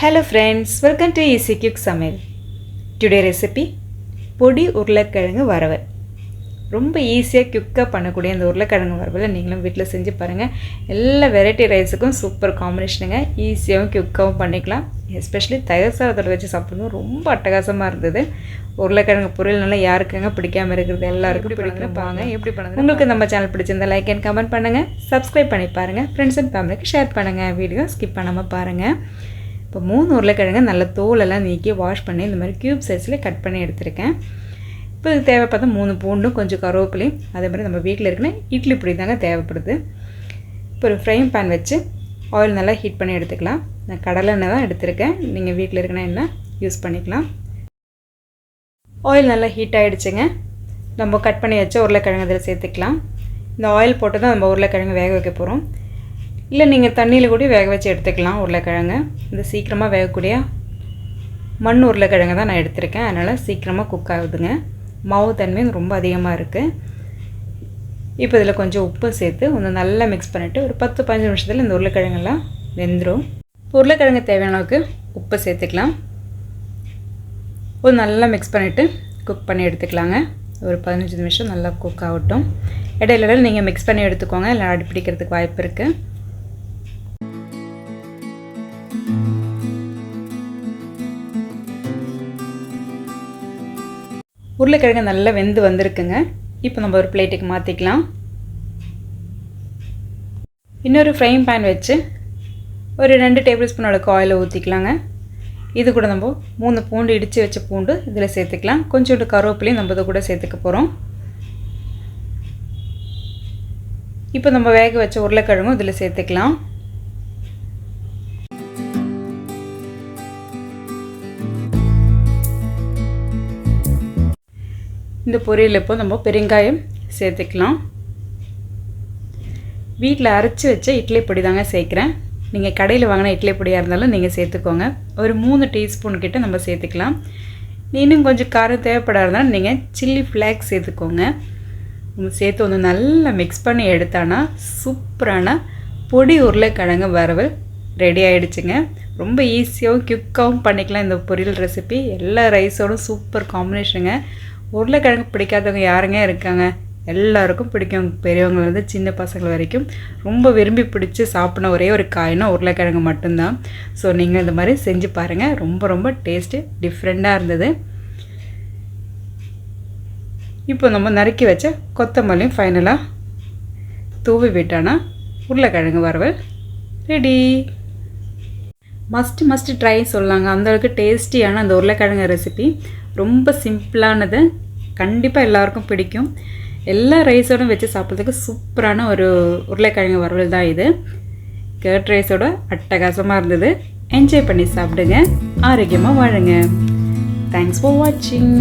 Hello friends, welcome to Easy Cook Samil. Today recipe பொடி உருளைக்கிழங்கு வறுவல். ரொம்ப ஈஸியாக குக்காக பண்ணக்கூடிய இந்த உருளைக்கிழங்கு வறுவலை நீங்களும் வீட்டில் செஞ்சு பாருங்கள். எல்லா வெரைட்டி ரைஸுக்கும் சூப்பர் காம்பினேஷனுங்க. ஈஸியாகவும் குக்காகவும் பண்ணிக்கலாம். எஸ்பெஷலி தயிர் சாதத்தோடு வச்சு சாப்பிடும்போது ரொம்ப அட்டகாசமாக இருந்தது. உருளைக்கிழங்கு பொரியல் நல்லா யாருக்குங்க பிடிக்காமல் இருக்கிறது, எல்லாருக்கும் பிடிக்கணும். பாங்க எப்படி பண்ணுறது. உங்களுக்கு நம்ம சேனல் பிடிச்சிருந்தா லைக் அண்ட் கமெண்ட் பண்ணுங்கள், சப்ஸ்கிரைப் பண்ணி பாருங்கள், ஃப்ரெண்ட்ஸ் அண்ட் ஃபேமிலிக்கு ஷேர் பண்ணுங்கள். வீடியோ ஸ்கிப் பண்ணாமல் பாருங்கள். இப்போ 3 உருளைக்கிழங்கு நல்ல தோலெல்லாம் நீக்கி வாஷ் பண்ணி இந்த மாதிரி க்யூப் சைஸில் கட் பண்ணி எடுத்துருக்கேன். இப்போ இது தேவைப்பட்ட 3 பூண்டும் கொஞ்சம் கருவேப்பிலையும் அதே மாதிரி நம்ம வீட்டில் இருக்கிற இட்லி பொடி தாங்க தேவைப்படுது. இப்போ ஒரு ஃப்ரைங் பேன் வச்சு ஆயில் நல்லா ஹீட் பண்ணி எடுத்துக்கலாம். நான் கடலை எண்ணெய் தான் எடுத்திருக்கேன், நீங்கள் வீட்டில் இருக்கிற எண்ணெய் யூஸ் பண்ணிக்கலாம். ஆயில் நல்லா ஹீட் ஆகிடுச்சுங்க. நம்ம கட் பண்ணி வச்ச உருளைக்கிழங்கு அதில் சேர்த்துக்கலாம். இந்த ஆயில் போட்டு தான் நம்ம உருளைக்கிழங்கு வேக வைக்க போகிறோம். இல்லை நீங்கள் தண்ணியில் கூட வேக வச்சு எடுத்துக்கலாம் உருளைக்கிழங்கு. இந்த சீக்கிரமாக வேகக்கூடிய மண் உருளைக்கிழங்கு தான் நான் எடுத்திருக்கேன், அதனால் சீக்கிரமாக குக் ஆகுதுங்க. மாவு தன்மையும் ரொம்ப அதிகமாக இருக்குது. இப்போ இதில் கொஞ்சம் உப்பு சேர்த்து ஒன்று நல்லா மிக்ஸ் பண்ணிவிட்டு ஒரு 10-15 நிமிஷத்தில் இந்த உருளைக்கிழங்கெல்லாம் வெந்துடும். உருளைக்கிழங்கு தேவையான அளவுக்கு உப்பு சேர்த்துக்கலாம். ஒரு நல்லா மிக்ஸ் பண்ணிவிட்டு குக் பண்ணி எடுத்துக்கலாங்க. ஒரு 15 நிமிஷம் நல்லா குக் ஆகட்டும். இடையில நீங்கள் மிக்ஸ் பண்ணி எடுத்துக்கோங்க, இல்லை அடி பிடிக்கிறதுக்கு வாய்ப்பு இருக்குது. உருளைக்கிழங்கு நல்லா வெந்து வந்திருக்குங்க. இப்போ நம்ம ஒரு பிளேட்டுக்கு மாற்றிக்கலாம். இன்னொரு ஃப்ரைங் பேன் வச்சு ஒரு 2 டேபிள் ஸ்பூன் அளவுக்கு ஆயிலை ஊற்றிக்கலாங்க. இது கூட நம்ம 3 பூண்டு இடித்து வச்ச பூண்டு இதில் சேர்த்துக்கலாம். கொஞ்சோண்டு கருவேப்பிலையும் நம்ம இதை கூட சேர்த்துக்க போகிறோம். இப்போ நம்ம வேக வச்ச உருளைக்கிழங்கும் இதில் சேர்த்துக்கலாம். இந்த பொரியல் இப்போ நம்ம பெருங்காயம் சேர்த்துக்கலாம். வீட்டில் அரைச்சி வச்ச இட்லி பொடி தாங்க சேர்க்குறேன். நீங்கள் கடையில் வாங்கின இட்லி பொடியாக இருந்தாலும் நீங்கள் சேர்த்துக்கோங்க. ஒரு 3 டீஸ்பூன் கிட்ட நம்ம சேர்த்துக்கலாம். இன்னும் கொஞ்சம் காரம் தேவைப்படாதுனாலும் நீங்கள் சில்லி ஃப்ளேக்ஸ் சேர்த்துக்கோங்க. சேர்த்து ஒன்று நல்லா மிக்ஸ் பண்ணி எடுத்தானா சூப்பரான பொடி உருளைக்கிழங்கு வறுவல் ரெடி ஆகிடுச்சுங்க. ரொம்ப ஈஸியாகவும் குக்காகவும் பண்ணிக்கலாம் இந்த பொரியல் ரெசிபி. எல்லா ரைஸோடும் சூப்பர் காம்பினேஷனுங்க. உருளைக்கிழங்கு பிடிக்காதவங்க யாருங்க இருக்காங்க, எல்லாருக்கும் பிடிக்கும். பெரியவங்கலேருந்து சின்ன பசங்கள் வரைக்கும் ரொம்ப விரும்பி பிடிச்சி சாப்பிட்ன ஒரே ஒரு காய்னா உருளைக்கிழங்கு மட்டும்தான். ஸோ நீங்கள் இந்த மாதிரி செஞ்சு பாருங்கள். ரொம்ப ரொம்ப டேஸ்ட்டு டிஃப்ரெண்ட்டாக இருந்தது. இப்போ நம்ம நறுக்கி வச்ச கொத்தமல்லியும் ஃபைனலாக தூவி விட்டானா உருளைக்கிழங்கு வறுவல் ரெடி. மஸ்ட் ட்ரை சொல்லாங்க, அந்தளவுக்கு டேஸ்டியான அந்த உருளைக்கிழங்கு ரெசிபி. ரொம்ப சிம்பிளானது, கண்டிப்பாக எல்லாருக்கும் பிடிக்கும். எல்லா ரைஸோடும் வச்சு சாப்பிட்றதுக்கு சூப்பரான ஒரு உருளைக்கிழங்கு வறுவல் தான் இது. கர்ட் ரைஸோட அட்டகாசமாக இருந்தது. என்ஜாய் பண்ணி சாப்பிடுங்க, ஆரோக்கியமாக வாழுங்க. தேங்க்ஸ் ஃபார் வாட்சிங்.